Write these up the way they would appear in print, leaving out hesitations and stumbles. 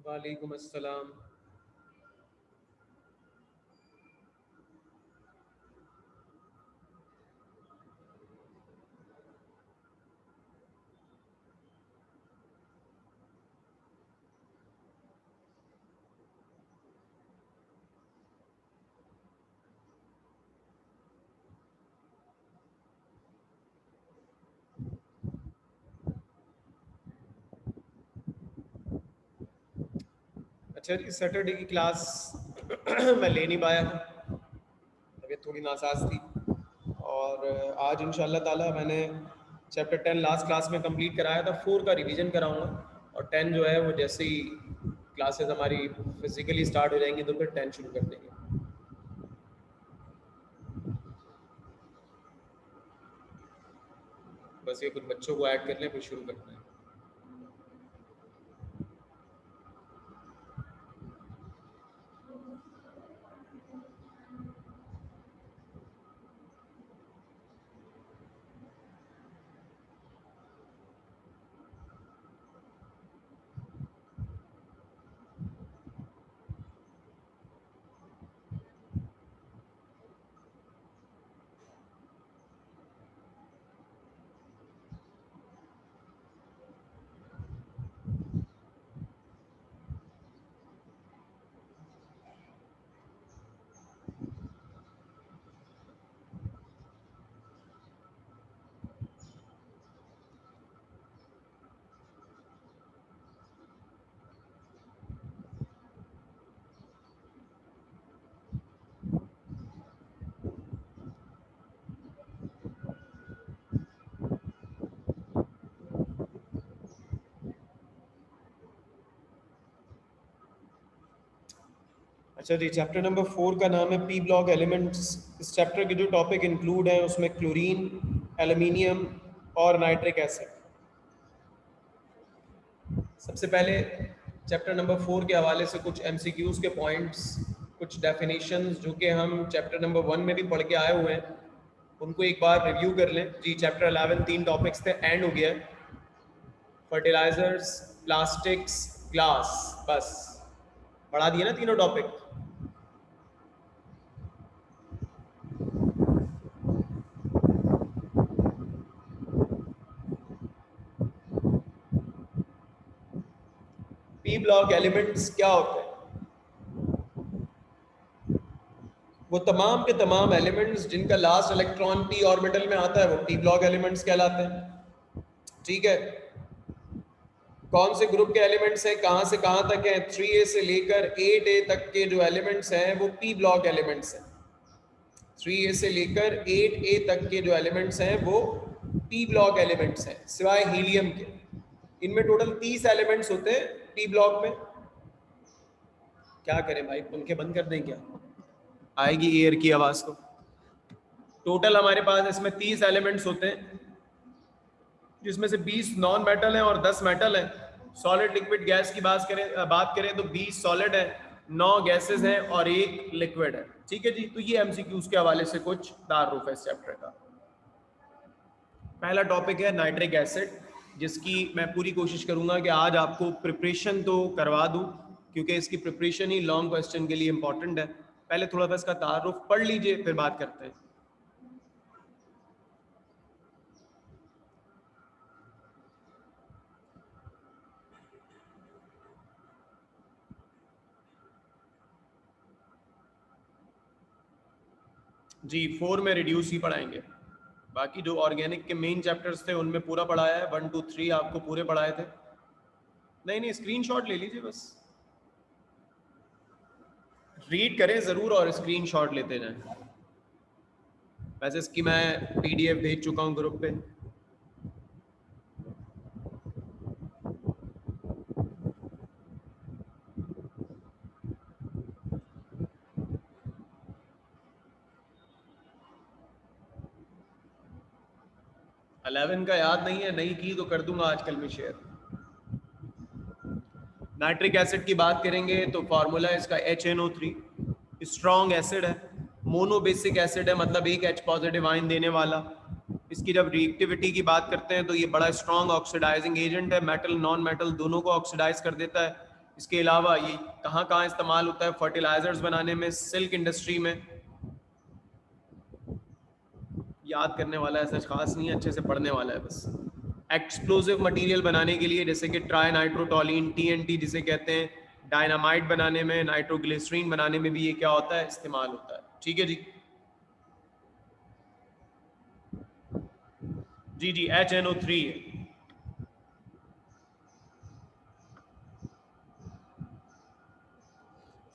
वालेकुम अस्सलाम। अच्छा जी, सैटरडे की क्लास मैं ले नहीं पाया था, तबीयत थोड़ी नासाज थी। और आज इंशाल्लाह ताला मैंने चैप्टर 10 लास्ट क्लास में कंप्लीट कराया था। 4 का रिवीजन कराऊंगा और 10 जो है वो जैसे ही क्लासेस हमारी फिजिकली स्टार्ट हो जाएंगी तो फिर 10 शुरू कर देंगे। बस ये कुछ बच्चों को ऐड कर लें फिर शुरू करते हैं। अच्छा जी, चैप्टर नंबर 4 का नाम है पी ब्लॉक एलिमेंट्स। इस चैप्टर के जो टॉपिक इंक्लूड हैं उसमें क्लोरीन, एल्यूमिनियम और नाइट्रिक एसिड। सबसे पहले चैप्टर नंबर 4 के हवाले से कुछ एमसीक्यूज के पॉइंट्स, कुछ डेफिनेशंस जो कि हम चैप्टर नंबर 1 में भी पढ़ के आए हुए हैं, उनको एक बार रिव्यू कर लें। जी, चैप्टर 11 3 टॉपिक्स थे, एंड हो गया है। फर्टिलाइजर्स, प्लास्टिक्स, ग्लास, बस पढ़ा दिए ना तीनों टॉपिक। पी ब्लॉक एलिमेंट्स क्या होते हैं? वो तमाम के तमाम एलिमेंट्स जिनका लास्ट इलेक्ट्रॉन पी ऑर्बिटल में आता है वो पी ब्लॉक एलिमेंट्स कहलाते हैं। ठीक है, कौन से ग्रुप के एलिमेंट्स हैं, कहां से कहां तक हैं? 3A से लेकर 8A तक के जो एलिमेंट्स हैं वो पी ब्लॉक एलिमेंट्स हैं। 3A से लेकर 8A तक के जो एलिमेंट्स हैं वो पी ब्लॉक एलिमेंट्स हैं, सिवाय हीलियम के। इनमें टोटल 30 एलिमेंट्स होते हैं पी ब्लॉक में। क्या करें भाई, पंखे बंद कर दें क्या? आएगी एयर की आवाज को। टोटल हमारे पास इसमें 30 एलिमेंट्स होते हैं, जिसमें से 20 नॉन मेटल हैं और 10 मेटल हैं। सॉलिड लिक्विड गैस की बात करें तो 20 सॉलिड है, 9 गैसेस हैं और 1 लिक्विड है। ठीक है जी, तो ये एमसीक्यूज के हवाले से कुछ तारुफ है इस चैप्टर का। पहला टॉपिक है नाइट्रिक एसिड, जिसकी मैं पूरी कोशिश करूंगा कि आज आपको प्रिपरेशन तो करवा दूं, क्योंकि इसकी प्रिपरेशन ही लॉन्ग क्वेश्चन के लिए इंपॉर्टेंट है। पहले थोड़ा सा इसका तारुफ पढ़ लीजिए, फिर बात करते हैं। जी, 4 में रिड्यूस ही पढ़ाएंगे। बाकी जो ऑर्गेनिक के मेन चैप्टर्स थे उनमें पूरा पढ़ाया है, 1 2 3 आपको पूरे पढ़ाए थे। नहीं नहीं, स्क्रीनशॉट ले लीजिए, बस रीड करें जरूर और स्क्रीनशॉट लेते जाएं। वैसे इसकी मैं पीडीएफ भेज चुका हूं ग्रुप पे। अलेवन का याद नहीं है, नहीं की तो कर दूंगा आजकल में शेयर। नाइट्रिक एसिड की बात करेंगे तो फार्मूला इसका HNO3। स्ट्रॉन्ग एसिड है, मोनोबेसिक एसिड है, मतलब एक H पॉजिटिव आयन देने वाला। इसकी जब रिएक्टिविटी की बात करते हैं तो ये बड़ा स्ट्रॉन्ग ऑक्सीडाइजिंग एजेंट है, मेटल नॉन मेटल दोनों को ऑक्सीडाइज कर देता है। इसके अलावा ये कहाँ कहाँ इस्तेमाल होता है? फर्टिलाइजर्स बनाने में, सिल्क इंडस्ट्री में। याद करने वाला है सच खास नहीं है, अच्छे से पढ़ने वाला है बस। एक्सप्लोसिव मटेरियल बनाने के लिए जैसे कि ट्राई नाइट्रोटोलिन, टीएनटी जिसे कहते हैं, डायनामाइट बनाने में, नाइट्रोग्लिसरीन बनाने में भी ये क्या होता है? इस्तेमाल होता है। ठीक है जी। जी जी, HNO3 है।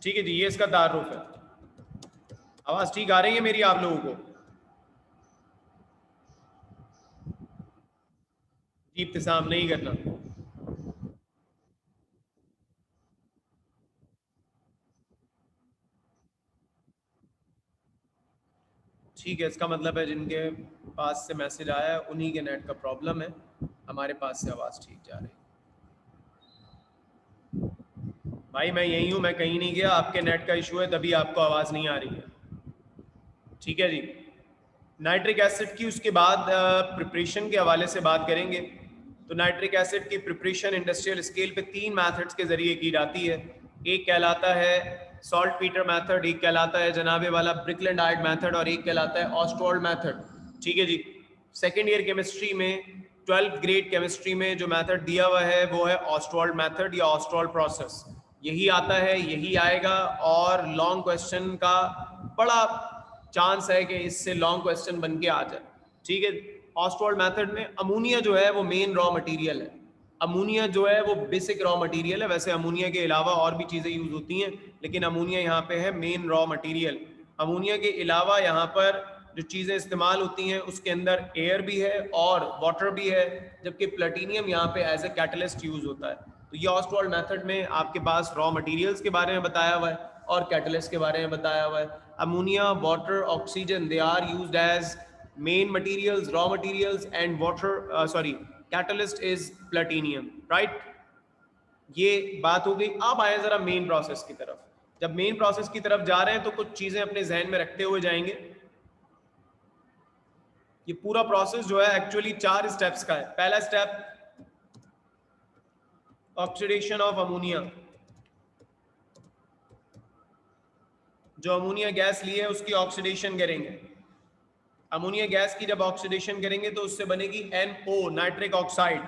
ठीक है जी, ये इसका तारुफ है। आवाज ठीक आ रही है मेरी आप लोगों को? जी इब्तिसाम नहीं करना। ठीक है, इसका मतलब है जिनके पास से मैसेज आया है उन्हीं के नेट का प्रॉब्लम है, हमारे पास से आवाज़ ठीक जा रही है। भाई मैं यही हूँ, मैं कहीं नहीं गया, आपके नेट का इशू है तभी आपको आवाज़ नहीं आ रही है। ठीक है जी। नाइट्रिक एसिड की उसके बाद प्रिपरेशन के हवाले से बात करेंगे। तो नाइट्रिक एसिड की प्रिपरेशन इंडस्ट्रियल स्केल पे 3 मेथड्स के जरिए की जाती है। एक कहलाता है सॉल्ट पीटर मेथड, एक कहलाता है जनाबे वाला ब्रिकलैंड आयड मेथड, और एक कहलाता है ऑस्टवाल्ड मेथड। ठीक है जी। सेकेंड ईयर केमिस्ट्री में 12th ग्रेड केमिस्ट्री में जो मेथड दिया हुआ है वो है ऑस्टवाल्ड मेथड या ऑस्टवाल्ड प्रोसेस। यही आता है, यही आएगा, और लॉन्ग क्वेश्चन का बड़ा चांस है कि इससे लॉन्ग क्वेश्चन बन के आ जाए। ठीक है। ऑस्टवाल्ड मेथड में अमोनिया जो है वो मेन रॉ मटेरियल है। अमोनिया जो है वो बेसिक रॉ मटेरियल है। वैसे अमोनिया के अलावा और भी चीज़ें यूज होती हैं, लेकिन अमोनिया यहाँ पे है मेन रॉ मटेरियल। अमोनिया के अलावा यहाँ पर जो चीज़ें इस्तेमाल होती हैं उसके अंदर एयर भी है और वाटर भी है, जबकि प्लेटिनियम यहाँ पे एज ए कैटलिस्ट यूज होता है। तो ये ऑस्टवाल्ड मेथड में आपके पास रॉ मटेरियल्स के बारे में बताया हुआ है और कैटलिस्ट के बारे में बताया हुआ है। Ammonia, water, oxygen, they are used as main materials, raw materials, and water, sorry, catalyst is platinum, right? ये बात हो गई। अब आए जरा मेन प्रोसेस की तरफ। जब मेन प्रोसेस की तरफ जा रहे हैं तो कुछ चीजें अपने जहन में रखते हुए जाएंगे। ये पूरा प्रोसेस जो है एक्चुअली 4 स्टेप्स का है। पहला स्टेप ऑक्सीडेशन ऑफ अमोनिया। जो अमोनिया गैस ली है उसकी ऑक्सीडेशन करेंगे। अमोनिया गैस की जब ऑक्सीडेशन करेंगे तो उससे बनेगी NO, नाइट्रिक ऑक्साइड।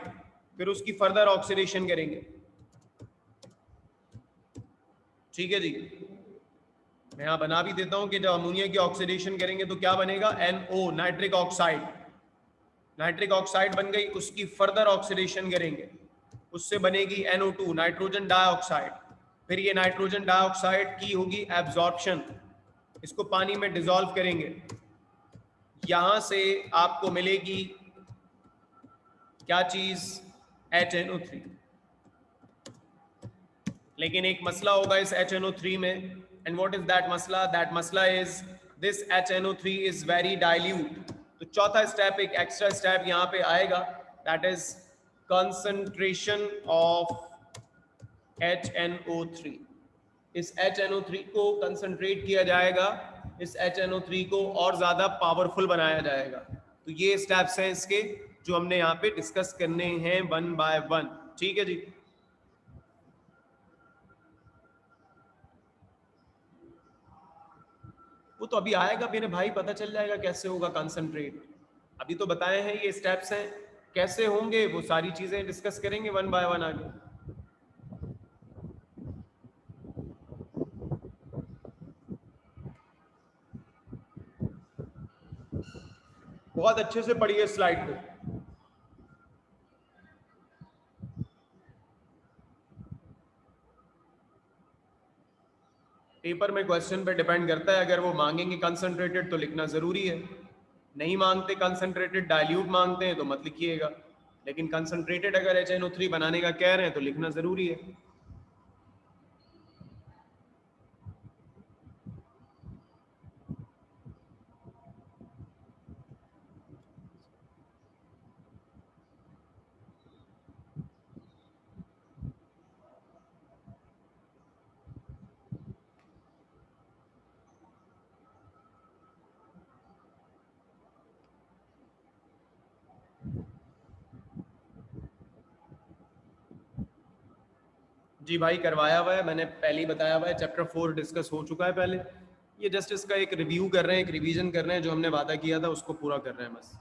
फिर उसकी फर्दर ऑक्सीडेशन करेंगे। ठीक है जी। मैं यहाँ बना भी देता हूं कि जब अमोनिया की ऑक्सीडेशन करेंगे तो क्या बनेगा? NO, nitric oxide. Nitric oxide बन गई, उसकी फर्दर ऑक्सीडेशन करेंगे, उससे बनेगी NO2, नाइट्रोजन डाइऑक्साइड। फिर ये नाइट्रोजन डाइऑक्साइड की होगी एब्जॉर्प्शन, इसको पानी में डिसॉल्व करेंगे। यहां से आपको मिलेगी क्या चीज? HNO3। लेकिन एक मसला होगा इस HNO3 में, एंड व्हाट इज दैट मसला? दैट मसला is this HNO3 is very dilute. तो चौथा स्टेप, एक एक्स्ट्रा स्टेप यहाँ पे आएगा, that is concentration of HNO3। इस HNO3 को कंसंट्रेट किया जाएगा, इस HNO3 को और ज्यादा पावरफुल बनाया जाएगा। तो ये स्टेप्स हैं इसके जो हमने यहाँ पे डिस्कस करने हैं वन बाय वन। ठीक है जी। वो तो अभी आएगा मेरे भाई, पता चल जाएगा कैसे होगा कंसंट्रेट। अभी तो बताए हैं ये स्टेप्स हैं, कैसे होंगे वो सारी चीजें डिस्कस करेंगे वन बाय वन आगे। बहुत अच्छे से पढ़िए स्लाइड को। पेपर में क्वेश्चन पे डिपेंड करता है, अगर वो मांगेंगे कंसंट्रेटेड तो लिखना जरूरी है, नहीं मांगते कंसंट्रेटेड, डाइल्यूट मांगते हैं तो मत लिखिएगा। लेकिन कंसंट्रेटेड अगर HNO3 बनाने का कह रहे हैं तो लिखना जरूरी है। जी भाई करवाया हुआ है, मैंने पहले ही बताया हुआ है, चैप्टर 4 डिस्कस हो चुका है पहले। ये जस्ट इसका एक रिव्यू कर रहे हैं, एक रिवीजन कर रहे हैं, जो हमने वादा किया था उसको पूरा कर रहे हैं बस।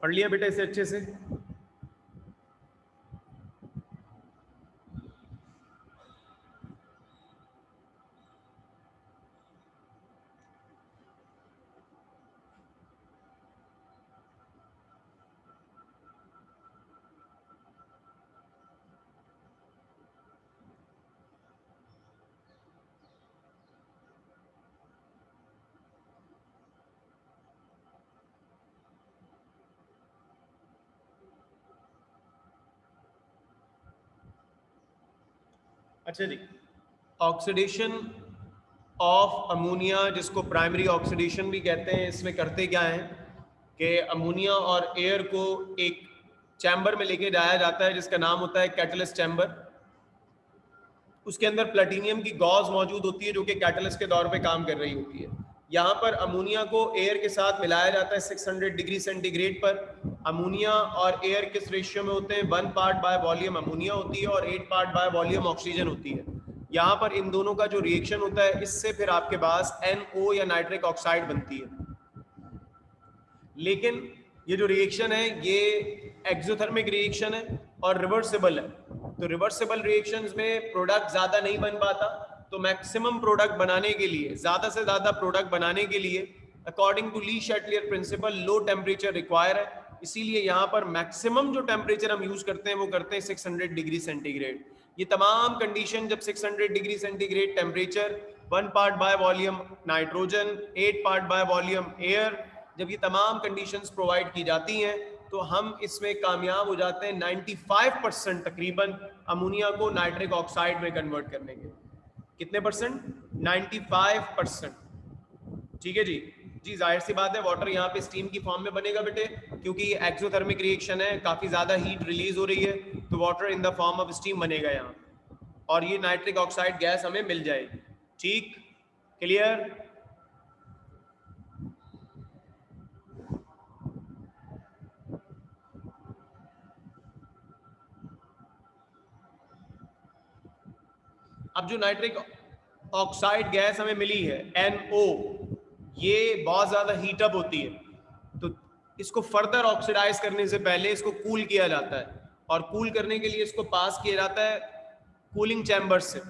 पढ़ लिया बेटा इसे अच्छे से? अच्छा जी, ऑक्सीडेशन ऑफ अमोनिया, जिसको प्राइमरी ऑक्सीडेशन भी कहते हैं, इसमें करते क्या है कि अमोनिया और एयर को एक चैम्बर में लेके जाया जाता है जिसका नाम होता है कैटलिस्ट चैम्बर। उसके अंदर प्लेटिनियम की गॉज मौजूद होती है जो कि कैटलिस्ट के तौर पे काम कर रही होती है। यहाँ पर अमोनिया को एयर के साथ मिलाया जाता है 600 डिग्री सेंटीग्रेड पर। अमोनिया और एयर किस रेशियो में होते हैं? 1 पार्ट बाय वॉल्यूम अमोनिया होती है और 8 पार्ट बाय वॉल्यूम ऑक्सीजन होती है। यहाँ पर इन दोनों का जो रिएक्शन होता है, इससे फिर आपके पास NO या नाइट्रिक ऑक्साइड बनती है। लेकिन ये जो रिएक्शन है ये एक्सोथर्मिक रिएक्शन है और रिवर्सिबल है। तो रिवर्सिबल रिएक्शंस में प्रोडक्ट ज्यादा नहीं बन पाता, तो मैक्सिमम प्रोडक्ट बनाने के लिए, ज्यादा से ज्यादा प्रोडक्ट बनाने के लिए according to Le Chatelier principle low temperature require है। इसीलिए यहाँ पर मैक्सिमम जो टेम्परेचर हम यूज करते हैं वो करते हैं 600 डिग्री सेंटीग्रेड। ये तमाम कंडीशन जब 600 degree centigrade temperature, 1 part by volume nitrogen, 8 part by volume air, जब ये तमाम कंडीशंस प्रोवाइड की जाती हैं तो हम इसमें कामयाब हो जाते हैं 95% तकरीबन अमोनिया को नाइट्रिक ऑक्साइड में कन्वर्ट करने के। कितने परसेंट? 95%। ठीक है जी। जी जाहिर सी बात है वाटर यहाँ पे स्टीम की फॉर्म में बनेगा बेटे, क्योंकि ये एक्सोथर्मिक रिएक्शन है, काफी ज्यादा हीट रिलीज हो रही है, तो water in the form of steam बनेगा यहाँ, और ये नाइट्रिक ऑक्साइड गैस हमें मिल जाएगी। ठीक, क्लियर? अब जो नाइट्रिक ऑक्साइड गैस हमें मिली है NO, ये बहुत ज्यादा हीटअप होती है, तो इसको फर्दर ऑक्सीडाइज करने से पहले इसको कूल किया जाता है, और कूल करने के लिए इसको पास किया जाता है कूलिंग चैम्बर से।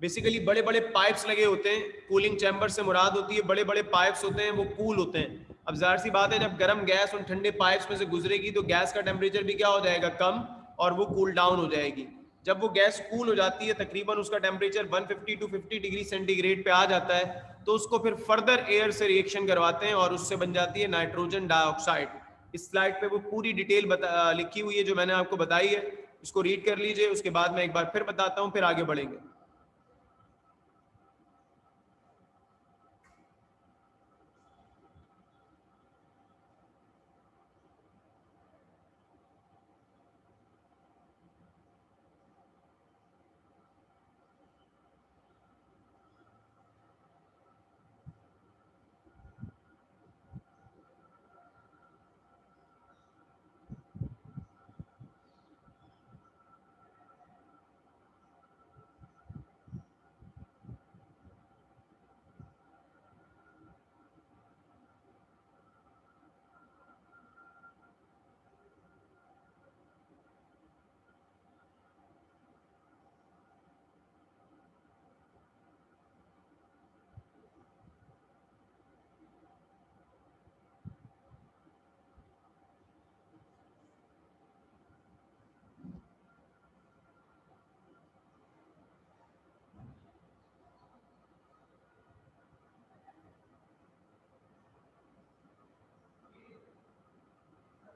बेसिकली बड़े बड़े पाइप्स लगे होते हैं, कूलिंग चैम्बर से मुराद होती है बड़े बड़े पाइप्स होते हैं, वो कूल होते हैं। अब जाहिर सी बात है जब गर्म गैस उन ठंडे पाइप्स में से गुजरेगी तो गैस का टेम्परेचर भी क्या हो जाएगा? कम, और वो कूल डाउन हो जाएगी। जब वो गैस कूल हो जाती है, तकरीबन उसका टेम्परेचर 150 टू 50 डिग्री सेंटीग्रेड पे आ जाता है, तो उसको फिर फर्दर एयर से रिएक्शन करवाते हैं और उससे बन जाती है नाइट्रोजन डाइऑक्साइड। इस स्लाइड पे वो पूरी डिटेल लिखी हुई है जो मैंने आपको बताई है, इसको रीड कर लीजिए, उसके बाद मैं एक बार फिर बताता हूँ, फिर आगे बढ़ेंगे।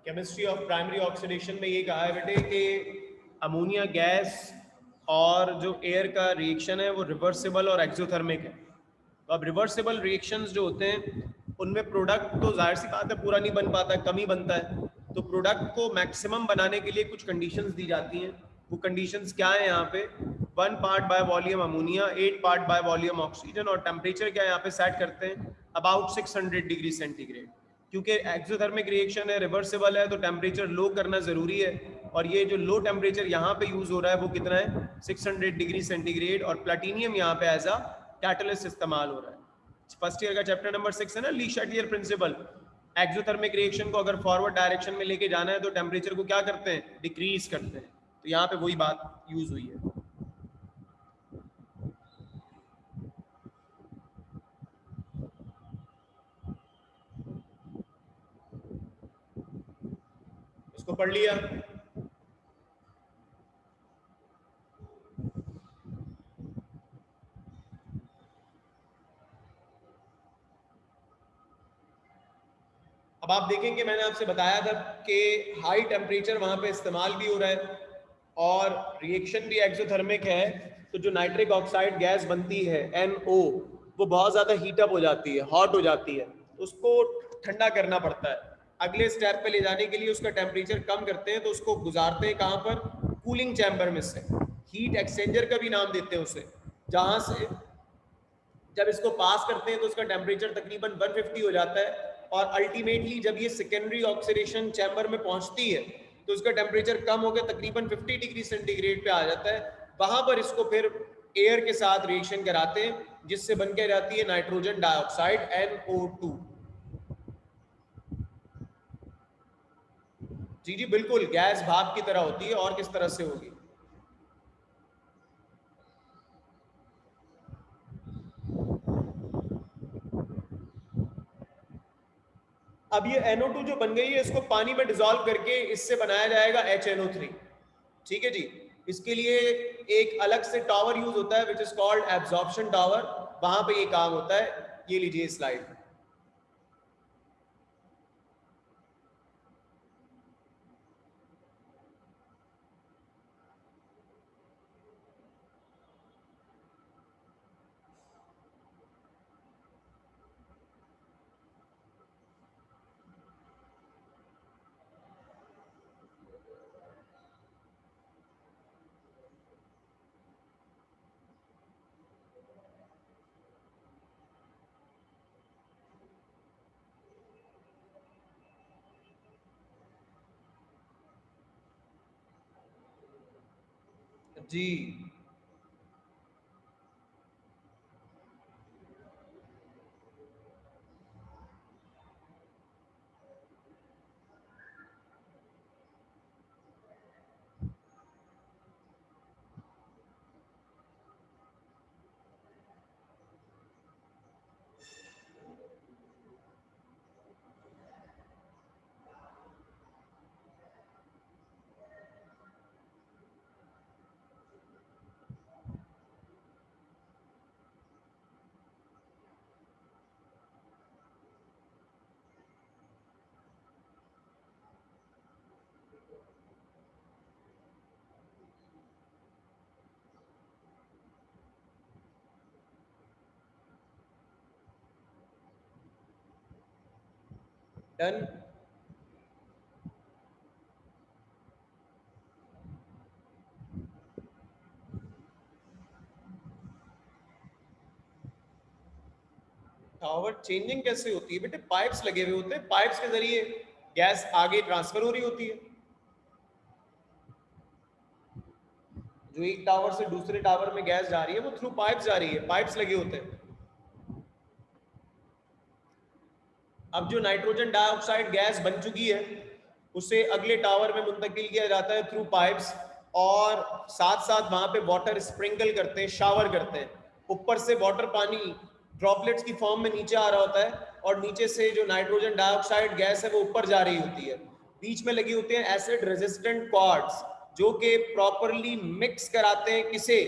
केमिस्ट्री ऑफ प्राइमरी ऑक्सीडेशन में ये कहा है बेटे कि अमोनिया गैस और जो एयर का रिएक्शन है वो रिवर्सिबल और एक्सोथर्मिक है। तो अब रिवर्सिबल रिएक्शंस जो होते हैं उनमें प्रोडक्ट तो जाहिर सी बात है पूरा नहीं बन पाता, कम ही बनता है। तो प्रोडक्ट को मैक्सिमम बनाने के लिए कुछ कंडीशंस दी जाती हैं। वो कंडीशंस क्या है यहाँ पे? 1 part by volume ammonia, 8 part by volume oxygen, और टेम्परेचर क्या यहाँ पे सेट करते हैं अबाउट 600 डिग्री सेंटीग्रेड। क्योंकि एक्सोथर्मिक रिएक्शन है, रिवर्सिबल है, तो टेम्परेचर लो करना जरूरी है। और ये जो लो टेम्परेचर यहाँ पे यूज हो रहा है वो कितना है? 600 डिग्री सेंटीग्रेड। और प्लेटिनियम यहाँ पे एज अ कैटलिस्ट इस्तेमाल हो रहा है। फर्स्ट ईयर का चैप्टर नंबर 6 है ना, ली शैटियर प्रिंसिपल। एक्सोथर्मिक रिएक्शन को अगर फॉरवर्ड डायरेक्शन में लेके जाना है तो टेम्परेचर को क्या करते हैं? डिक्रीज करते हैं। तो यहाँ पे वही बात यूज हुई है। इसको पढ़ लिया? अब आप देखेंगे मैंने आपसे बताया था कि हाई टेम्परेचर वहां पे इस्तेमाल भी हो रहा है और रिएक्शन भी एक्सोथर्मिक है। तो जो नाइट्रिक ऑक्साइड गैस बनती है NO, वो बहुत ज्यादा हीटअप हो जाती है, हॉट हो जाती है। उसको ठंडा करना पड़ता है। अगले स्टेप पे ले जाने के लिए उसका टेम्परेचर कम करते हैं, तो उसको गुजारते हैं कहाँ पर? कूलिंग चैम्बर में से। हीट एक्सचेंजर का भी नाम देते हैं उसे, जहां से जब इसको पास करते हैं तो उसका टेम्परेचर तकरीबन 150 हो जाता है। और अल्टीमेटली जब ये सेकेंडरी ऑक्सीडेशन चैम्बर में पहुंचती है तो उसका टेम्परेचर कम हो गया, तकरीबन 50 डिग्री सेंटीग्रेड पे आ जाता है। वहां पर इसको फिर एयर के साथ रिएक्शन कराते हैं, जिससे बन के जाती है नाइट्रोजन डाइऑक्साइड NO2। जी जी बिल्कुल, गैस भाप की तरह होती है, और किस तरह से होगी? अब ये NO2 जो बन गई है, इसको पानी में डिसॉल्व करके इससे बनाया जाएगा HNO3। ठीक है जी। इसके लिए एक अलग से टावर यूज होता है which is called absorption tower. वहां पे ये काम होता है। ये लीजिए स्लाइड। जी डन। टावर चेंजिंग कैसे होती है बेटे? पाइप्स लगे हुए होते हैं, पाइप्स के जरिए गैस आगे ट्रांसफर हो रही होती है। जो एक टावर से दूसरे टावर में गैस जा रही है वो थ्रू पाइप्स जा रही है, पाइप्स लगे होते हैं। अब जो नाइट्रोजन डाइऑक्साइड गैस बन चुकी है उसे अगले टावर में मुंतकिल किया जाता है थ्रू पाइप्स, और साथ साथ वहां पे वाटर स्प्रिंकल करते हैं, शावर करते हैं। ऊपर से वाटर पानी ड्रॉपलेट्स की फॉर्म में नीचे आ रहा होता है, और नीचे से जो नाइट्रोजन डाइऑक्साइड गैस है वो ऊपर जा रही होती है। बीच में लगी होती हैं एसिड रेजिस्टेंट कॉर्ड्स, जो कि प्रॉपरली मिक्स कराते हैं किसे?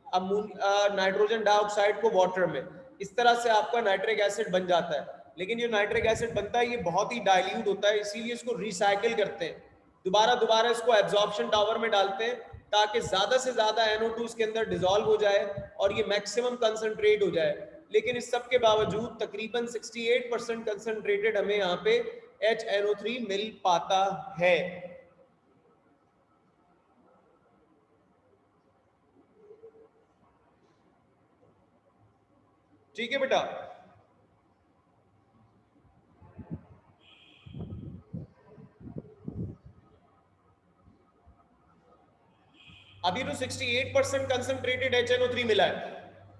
नाइट्रोजन डाइऑक्साइड को वाटर में। इस तरह से आपका नाइट्रिक एसिड बन जाता है। लेकिन जो नाइट्रिक एसिड बनता है ये बहुत ही डाइल्यूट होता है, इसीलिए इसको रिसाइकिल करते हैं, दोबारा दोबारा इसको एब्जॉर्प्शन टावर में डालते हैं ताकि ज्यादा से ज्यादा NO2 इसके अंदर डिसॉल्व हो जाए और ये मैक्सिमम कंसंट्रेट हो जाए। लेकिन इस सब के बावजूद तकरीबन 68% कंसंट्रेटेड हमें यहाँ पे HNO3 मिल पाता है। ठीक है बेटा, अभी तो 68% कंसंट्रेटेड HNO3 मिला है,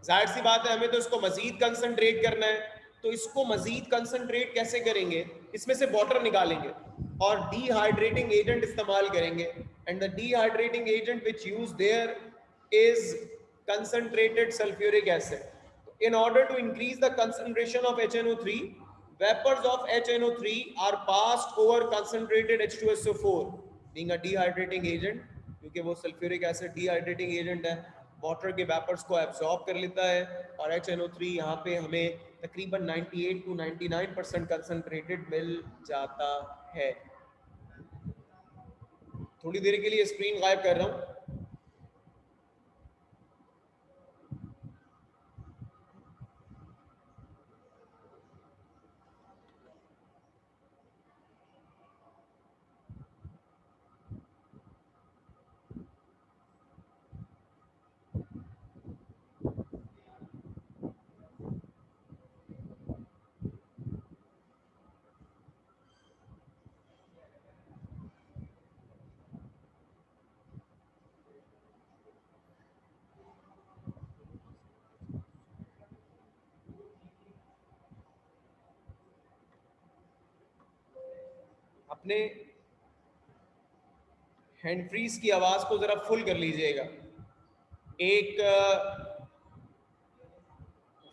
जाहिर सी बात है हमें तो इसको मजीद कंसंट्रेट करना है, तो इसको मजीद कंसंट्रेट कैसे करेंगे, इसमें से वाटर निकालेंगे और डिहाइड्रेटिंग एजेंट इस्तेमाल करेंगे, and the dehydrating agent which use their is concentrated sulfuric acid. In order to increase the concentration of HNO3, vapors of HNO3 are passed over concentrated H2SO4 being a dehydrating agent, क्योंकि वो sulphuric acid dehydrating agent है, water के vapours को absorb कर लेता है और HNO3 यहाँ पे हमें तकरीबन 98 to 99% कंसंट्रेटेड मिल जाता है। थोड़ी देर के लिए स्क्रीन गायब कर रहा हूँ। अपने हैंड फ्रीज की आवाज को जरा फुल कर लीजिएगा। एक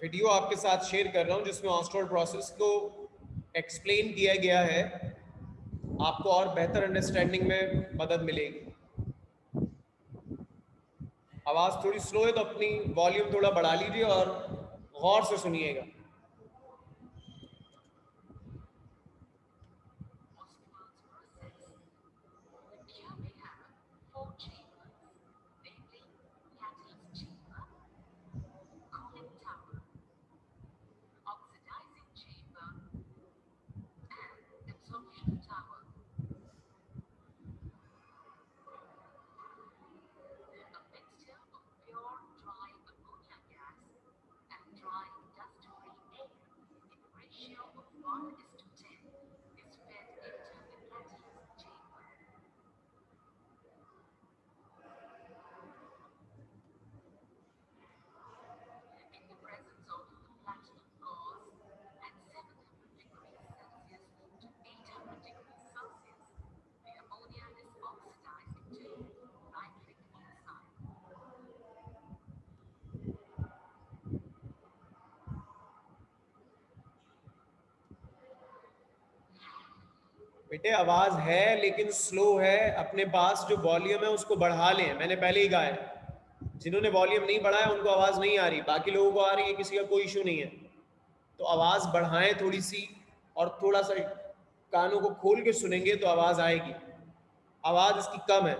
वीडियो आपके साथ शेयर कर रहा हूं जिसमें ऑस्ट्रोल प्रोसेस को एक्सप्लेन किया गया है, आपको और बेहतर अंडरस्टैंडिंग में मदद मिलेगी। आवाज थोड़ी स्लो है तो अपनी वॉल्यूम थोड़ा बढ़ा लीजिए और गौर से सुनिएगा। बेटे आवाज है लेकिन स्लो है, अपने पास जो वॉल्यूम है उसको बढ़ा लें, मैंने पहले ही कहा है। जिन्होंने वॉल्यूम नहीं बढ़ाया उनको आवाज नहीं आ रही, बाकी लोगों को आ रही है, किसी का कोई इशू नहीं है। तो आवाज बढ़ाएं थोड़ी सी और थोड़ा सा कानों को खोल के सुनेंगे तो आवाज आएगी। आवाज इसकी कम है।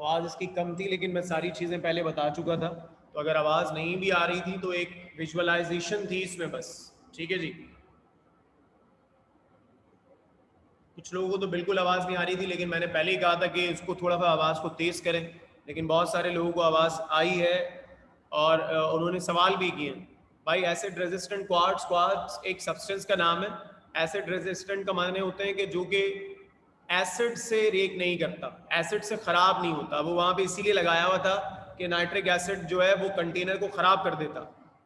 आवाज़ इसकी कम थी, लेकिन मैं सारी चीज़ें पहले बता चुका था, तो अगर आवाज़ नहीं भी आ रही थी तो एक विजुअलाइजेशन थी इसमें बस। ठीक है जी। कुछ लोगों को तो बिल्कुल आवाज़ नहीं आ रही थी, लेकिन मैंने पहले ही कहा था कि इसको थोड़ा सा आवाज़ को तेज़ करें, लेकिन बहुत सारे लोगों को आवाज़ आई है और उन्होंने सवाल भी किए। भाई एसिड रेजिस्टेंट क्वार्ट्ज, क्वार्ट्ज एक सब्सटेंस का नाम है। एसिड रेजिस्टेंट का माने होते हैं कि जो कि एसिड से रिएक्ट नहीं करता, एसिड से ख़राब नहीं होता। वो वहाँ पे इसीलिए लगाया हुआ था कि नाइट्रिक एसिड जो है वो कंटेनर को ख़राब कर देता,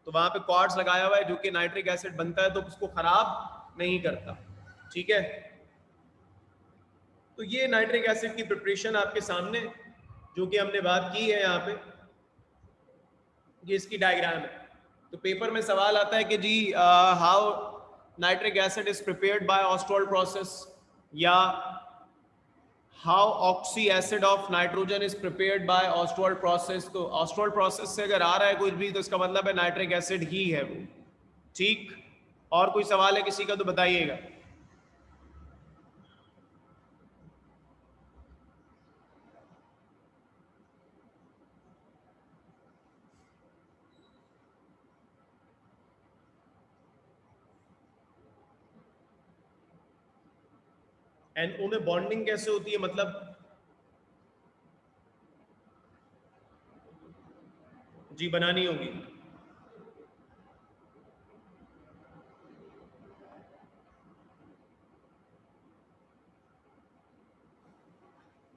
तो वहाँ पे क्वार्ट्ज लगाया हुआ है जो कि नाइट्रिक एसिड बनता है तो उसको ख़राब नहीं करता। ठीक है, तो ये नाइट्रिक एसिड की प्रिपरेशन आपके सामने जो कि हमने बात की है यहाँ पे, ये इसकी डायग्राम है। तो पेपर में सवाल आता है कि जी how nitric acid is prepared by Ostwald process, या how oxy acid of nitrogen is prepared by Ostwald process. तो ऑस्टोल्ड प्रोसेस से अगर आ रहा है कुछ भी तो इसका मतलब है नाइट्रिक एसिड ही है वो। ठीक, और कोई सवाल है किसी का तो बताइएगा। NO में बॉन्डिंग कैसे होती है, मतलब जी बनानी होगी।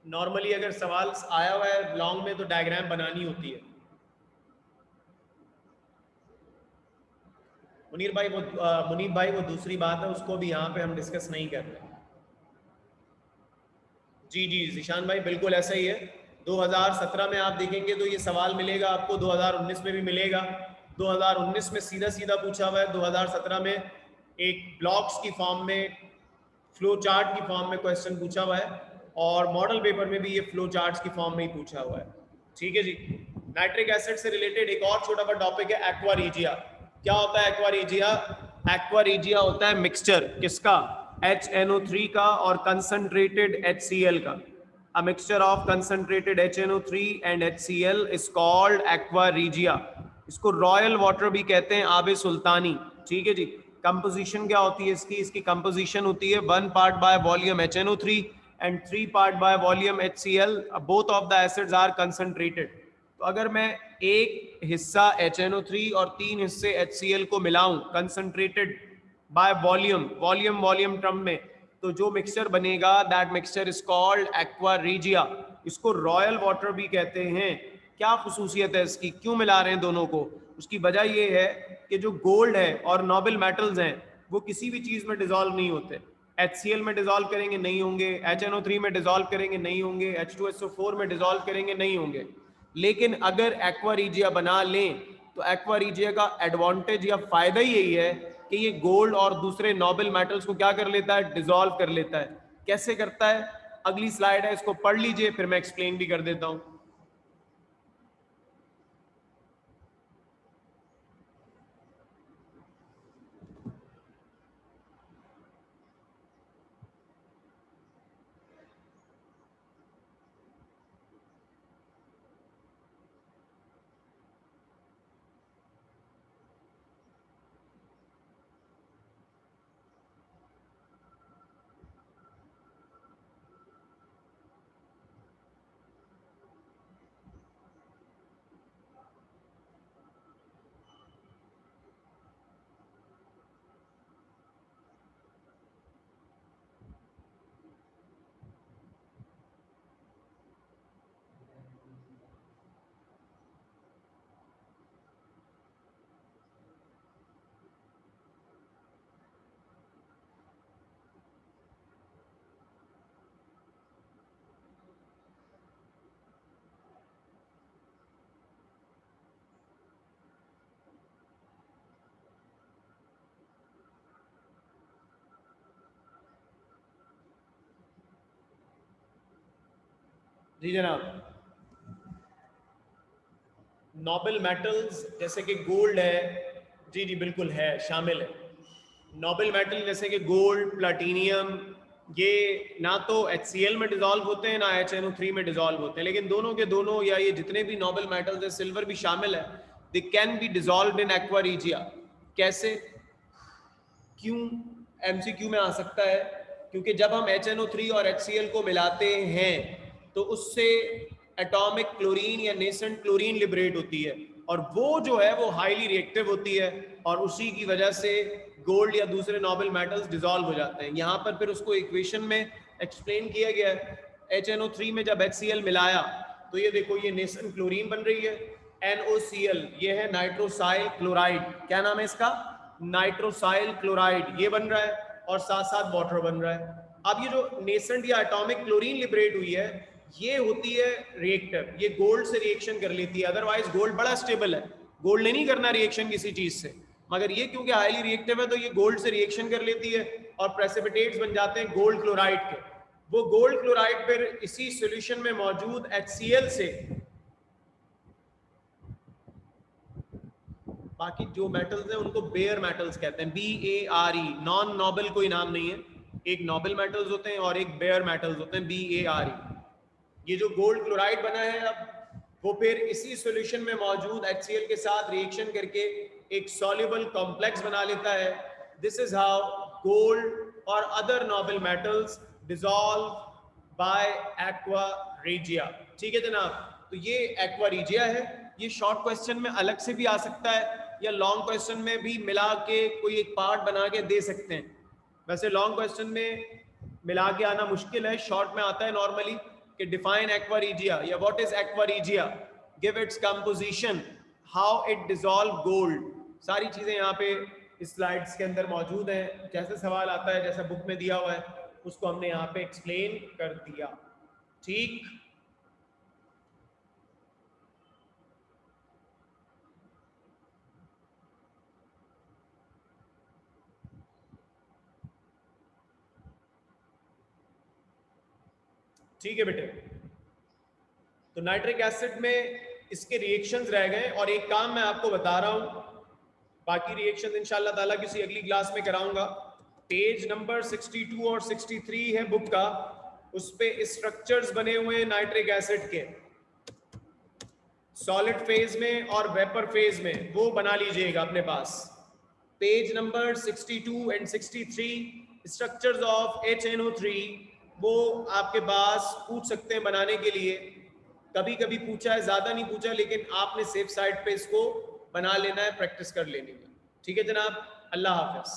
नॉर्मली अगर सवाल आया हुआ है लॉन्ग में तो डायग्राम बनानी होती है। मुनीर भाई वो मुनीर भाई वो दूसरी बात है, उसको भी यहाँ पे हम डिस्कस नहीं कर रहे। जी जी जिशान भाई बिल्कुल ऐसा ही है। 2017 में आप देखेंगे तो ये सवाल मिलेगा आपको, 2019 में भी मिलेगा। 2019 में सीधा सीधा पूछा हुआ है, 2017 में एक ब्लॉक्स की फॉर्म में, फ्लो चार्ट की फॉर्म में क्वेश्चन पूछा हुआ है, और मॉडल पेपर में भी ये फ्लो चार्ट्स की फॉर्म में ही पूछा हुआ है। ठीक है जी। नाइट्रिक एसिड से रिलेटेड एक और छोटा सा टॉपिक है एक्वा रीजिया। क्या होता है एक्वा रीजिया? एक्वा रीजिया होता है मिक्सचर किसका? HNO3 का और कंसंट्रेटेड HCl का। A mixture of concentrated HNO3 and HCl is called aqua regia। इसको रॉयल वाटर भी कहते हैं, आबे सुल्तानी। ठीक है जी। कंपोजिशन क्या होती है इसकी? इसकी कंपोजिशन होती है 1 part by volume HNO3 and 3 part by volume HCl। Both of the acids are concentrated. तो अगर मैं एक हिस्सा HNO3 और 3 हिस्से HCl को मिलाऊं concentrated by volume, volume term में, तो जो मिक्सचर बनेगा that mixture is called aqua regia. इसको रॉयल वाटर भी कहते हैं। क्या खुसूसियत है इसकी, क्यों मिला रहे हैं दोनों को? उसकी वजह ये है कि जो गोल्ड है और नोबल मेटल्स हैं वो किसी भी चीज में डिसॉल्व नहीं होते। HCl में डिसॉल्व करेंगे नहीं होंगे, HNO3 में डिसॉल्व करेंगे नहीं होंगे, H2SO4 में डिसॉल्व करेंगे नहीं होंगे। लेकिन अगर एक्वा रीजिया बना लें तो एक्वा रीजिया का एडवांटेज या फायदा ही यही है कि ये गोल्ड और दूसरे नोबल मेटल्स को क्या कर लेता है? डिसॉल्व कर लेता है। कैसे करता है? अगली स्लाइड है, इसको पढ़ लीजिए, फिर मैं एक्सप्लेन भी कर देता हूं। जी जनाब, नोबल मेटल्स जैसे कि गोल्ड है, जी जी बिल्कुल है, शामिल है। नोबल मेटल जैसे कि गोल्ड, प्लैटिनियम, ये ना तो HCl में डिजोल्व होते हैं ना HNO3 में डिजोल्व होते हैं, लेकिन दोनों के दोनों या ये जितने भी नोबल मेटल्स हैं, सिल्वर भी शामिल है, they can be dissolve in aqua regia. कैसे, क्यों, MCQ में आ सकता है, क्योंकि जब हम HNO3 और HCl को मिलाते हैं तो उससे एटॉमिक क्लोरीन या नेसेंट क्लोरीन लिबरेट होती है, और वो जो है वो हाईली रिएक्टिव होती है, और उसी की वजह से गोल्ड या दूसरे नोबल मेटल्स डिसॉल्व हो जाते हैं। यहाँ पर फिर उसको इक्वेशन में एक्सप्लेन किया गया है। HNO3 में जब HCl मिलाया तो ये देखो, ये नेसेंट क्लोरीन बन रही है, NOCl ये है नाइट्रोसाइल क्लोराइड, क्या नाम है इसका, नाइट्रोसाइल क्लोराइड, ये बन रहा है, और साथ साथ वाटर बन रहा है। अब ये जो नेसेंट या एटॉमिक क्लोरीन लिबरेट हुई है, ये होती है रिएक्टर, ये गोल्ड से रिएक्शन कर लेती है। अदरवाइज गोल्ड बड़ा स्टेबल है, गोल्ड ने नहीं करना रिएक्शन किसी चीज से, मगर ये क्योंकि हाईली रिएक्टिव है तो ये गोल्ड से रिएक्शन कर लेती है और प्रेसिपिटेट्स बन जाते हैं गोल्ड क्लोराइड के। वो गोल्ड क्लोराइड फिर इसी सॉल्यूशन में मौजूद HCl से, बाकी जो मेटल्स हैं उनको बेयर मेटल्स कहते हैं, BARE, नॉन नोबल कोई नाम नहीं है, एक नोबल मेटल्स होते हैं और एक बेयर मेटल्स होते हैं, BARE। ये जो गोल्ड क्लोराइड बना है अब, वो फिर इसी सॉल्यूशन में मौजूद HCl के साथ रिएक्शन करके एक सॉल्युबल कॉम्प्लेक्स बना लेता है। दिस इज हाउ गोल्ड और other noble metals dissolve by aqua regia. ठीक है जनाब, तो ये एक्वा रीजिया है। ये शॉर्ट क्वेश्चन में अलग से भी आ सकता है या लॉन्ग क्वेश्चन में भी मिला के कोई एक पार्ट बना के दे सकते हैं। वैसे लॉन्ग क्वेश्चन में मिला के आना मुश्किल है, शॉर्ट में आता है नॉर्मली कि डिफाइन एक्वा रीजिया या what is aqua regia, give its composition, how it dissolve gold. सारी चीजें यहाँ पे इस स्लाइड्स के अंदर मौजूद हैं। जैसे सवाल आता है, जैसा बुक में दिया हुआ है, उसको हमने यहाँ पे एक्सप्लेन कर दिया। ठीक, ठीक है बेटे। तो नाइट्रिक एसिड में इसके रिएक्शंस रह गए, और एक काम मैं आपको बता रहा हूं, बाकी रिएक्शन इंशाल्लाह ताला किसी अगली क्लास में कराऊंगा। पेज नंबर 62 और 63 है बुक का, उस पे स्ट्रक्चर्स बने हुए हैं नाइट्रिक एसिड के, सॉलिड फेज में और वेपर फेज में, वो बना लीजिएगा अपने पास। Page number 62 and 63, structures of HNO3, वो आपके पास पूछ सकते हैं बनाने के लिए। कभी कभी पूछा है, ज्यादा नहीं पूछा, लेकिन आपने सेफ साइड पे इसको बना लेना है, प्रैक्टिस कर लेनी है। ठीक है जनाब, अल्लाह हाफिज।